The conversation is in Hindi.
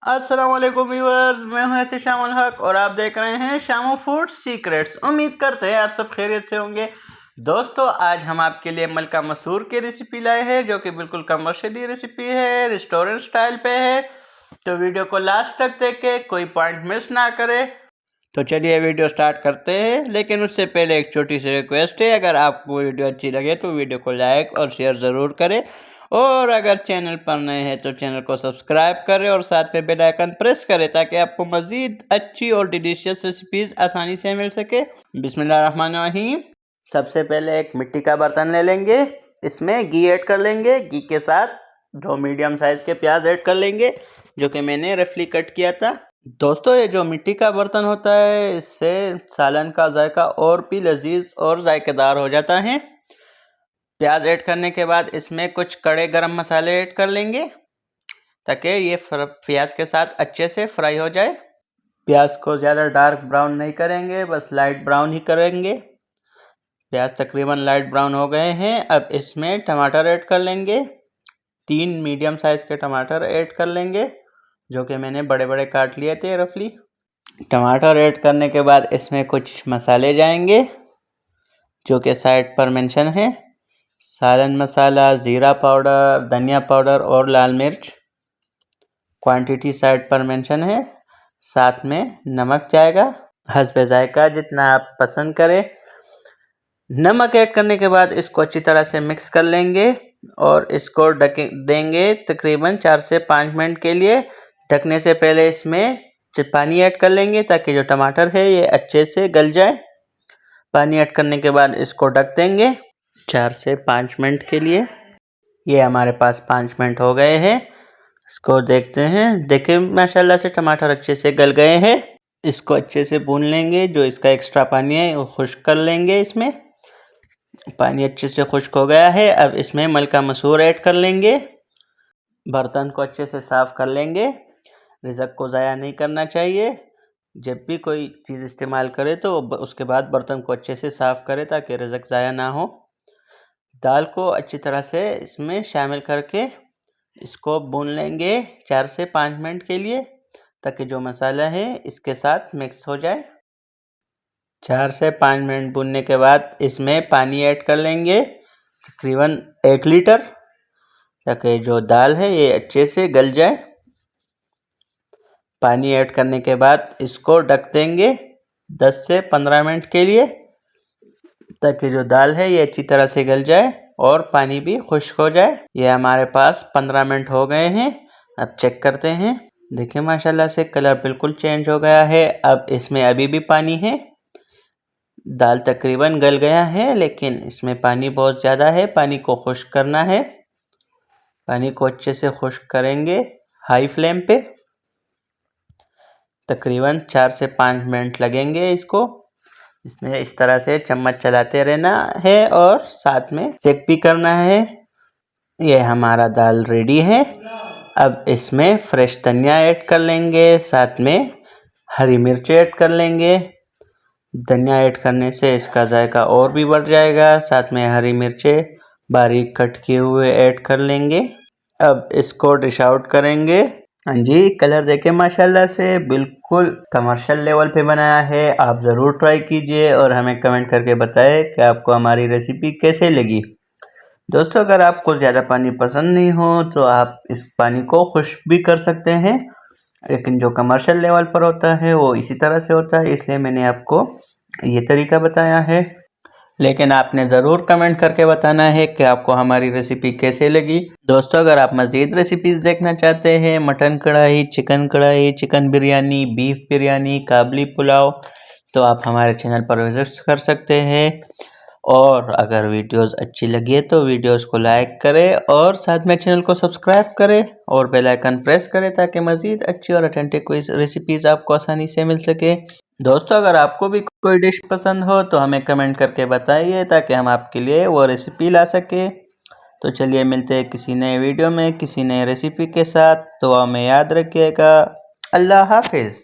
अस्सलाम वालेकुम व्यूअर्स, मैं हूं एहतिशाम उल हक और आप देख रहे हैं शामू फूड सीक्रेट्स। उम्मीद करते हैं आप सब खैरियत से होंगे। दोस्तों, आज हम आपके लिए मलका मसूर की रेसिपी लाए हैं जो कि बिल्कुल कमर्शियली रेसिपी है, रेस्टोरेंट स्टाइल पे है। तो वीडियो को लास्ट तक देखें, कोई पॉइंट मिस ना करें। तो चलिए वीडियो स्टार्ट करते हैं, लेकिन उससे पहले एक छोटी सी रिक्वेस्ट है, अगर आपको वीडियो अच्छी लगे तो वीडियो को लाइक और शेयर ज़रूर करें, और अगर चैनल पर नए हैं तो चैनल को सब्सक्राइब करें और साथ में बेल आइकन प्रेस करें ताकि आपको मज़ीद अच्छी और डिलीशियस रेसिपीज़ आसानी से मिल सके। बिस्मिल्लाहिर्रहमानिर्रहीम। सबसे पहले एक मिट्टी का बर्तन ले लेंगे, इसमें घी ऐड कर लेंगे। घी के साथ 2 मीडियम साइज़ के प्याज ऐड कर लेंगे जो कि मैंने रफली कट किया था। दोस्तों, ये जो मिट्टी का बर्तन होता है इससे सालन का जायका और भी लजीज और जायकेदार हो जाता है। प्याज ऐड करने के बाद इसमें कुछ कड़े गरम मसाले ऐड कर लेंगे ताकि ये प्याज के साथ अच्छे से फ्राई हो जाए। प्याज को ज़्यादा डार्क ब्राउन नहीं करेंगे, बस लाइट ब्राउन ही करेंगे। प्याज तकरीबन लाइट ब्राउन हो गए हैं। अब इसमें टमाटर ऐड कर लेंगे। 3 मीडियम साइज़ के टमाटर ऐड कर लेंगे जो कि मैंने बड़े बड़े काट लिए थे रफली। टमाटर ऐड करने के बाद इसमें कुछ मसाले जाएंगे जो कि साइड पर मेंशन है। सालन मसाला, ज़ीरा पाउडर, धनिया पाउडर और लाल मिर्च। क्वांटिटी साइड पर मेंशन है। साथ में नमक जाएगा हस्बे जायका, जितना आप पसंद करें। नमक ऐड करने के बाद इसको अच्छी तरह से मिक्स कर लेंगे और इसको ढक देंगे तकरीबन 4 से 5 मिनट के लिए। ढकने से पहले इसमें पानी ऐड कर लेंगे ताकि जो टमाटर है ये अच्छे से गल जाए। पानी ऐड करने के बाद इसको ढक देंगे 4 से 5 मिनट के लिए। ये हमारे पास 5 मिनट हो गए हैं। इसको देखते हैं। देखिए माशाल्लाह से टमाटर अच्छे से गल गए हैं। इसको अच्छे से भून लेंगे। जो इसका एक्स्ट्रा पानी है वो खुश्क कर लेंगे। इसमें पानी अच्छे से खुश्क हो गया है। अब इसमें मलका मसूर ऐड कर लेंगे। बर्तन को अच्छे से साफ़ कर लेंगे। रिज़क को ज़ाया नहीं करना चाहिए। जब भी कोई चीज़ इस्तेमाल करे तो उसके बाद बर्तन को अच्छे से साफ़ करें ताकि रिज़क ज़ाया ना हो। दाल को अच्छी तरह से इसमें शामिल करके इसको भून लेंगे 4 से 5 मिनट के लिए ताकि जो मसाला है इसके साथ मिक्स हो जाए। 4 से 5 मिनट भूनने के बाद इसमें पानी ऐड कर लेंगे तकरीबन 1 लीटर ताकि जो दाल है ये अच्छे से गल जाए। पानी ऐड करने के बाद इसको ढक देंगे 10 से 15 मिनट के लिए ताकि जो दाल है ये अच्छी तरह से गल जाए और पानी भी खुश्क हो जाए। ये हमारे पास 15 मिनट हो गए हैं। अब चेक करते हैं। देखिए माशाल्लाह से कलर बिल्कुल चेंज हो गया है। अब इसमें अभी भी पानी है। दाल तकरीबन गल गया है लेकिन इसमें पानी बहुत ज़्यादा है। पानी को खुश्क करना है। पानी को अच्छे से खुश्क करेंगे हाई फ्लेम पे। तकरीबन 4 से 5 मिनट लगेंगे इसको। इसमें इस तरह से चम्मच चलाते रहना है और साथ में चेक भी करना है। ये हमारा दाल रेडी है। अब इसमें फ्रेश धनिया ऐड कर लेंगे, साथ में हरी मिर्च ऐड कर लेंगे। धनिया ऐड करने से इसका जायका और भी बढ़ जाएगा। साथ में हरी मिर्चें बारीक कट किए हुए ऐड कर लेंगे। अब इसको डिश आउट करेंगे। हाँ जी, कलर देखें माशाल्लाह से बिल्कुल कमर्शियल लेवल पे बनाया है। आप ज़रूर ट्राई कीजिए और हमें कमेंट करके बताएं कि आपको हमारी रेसिपी कैसे लगी। दोस्तों, अगर आपको ज़्यादा पानी पसंद नहीं हो तो आप इस पानी को खुश्क भी कर सकते हैं, लेकिन जो कमर्शियल लेवल पर होता है वो इसी तरह से होता है, इसलिए मैंने आपको ये तरीका बताया है। लेकिन आपने ज़रूर कमेंट करके बताना है कि आपको हमारी रेसिपी कैसे लगी। दोस्तों, अगर आप मज़ीद रेसिपीज़ देखना चाहते हैं, मटन कढ़ाई, चिकन बिरयानी, बीफ बिरयानी, काबली पुलाव, तो आप हमारे चैनल पर विजिट कर सकते हैं। और अगर वीडियोस अच्छी लगी तो वीडियोस को लाइक करें और साथ में चैनल को सब्सक्राइब करें और बेल आइकन प्रेस करें ताकि मज़ीद अच्छी और ऑथेंटिक रेसिपीज़ आपको आसानी से मिल सके। दोस्तों, अगर आपको भी कोई डिश पसंद हो तो हमें कमेंट करके बताइए ताकि हम आपके लिए वो रेसिपी ला सके। तो चलिए मिलते हैं किसी नए वीडियो में किसी नए रेसिपी के साथ। तो हमें याद रखिएगा। अल्लाह हाफिज़।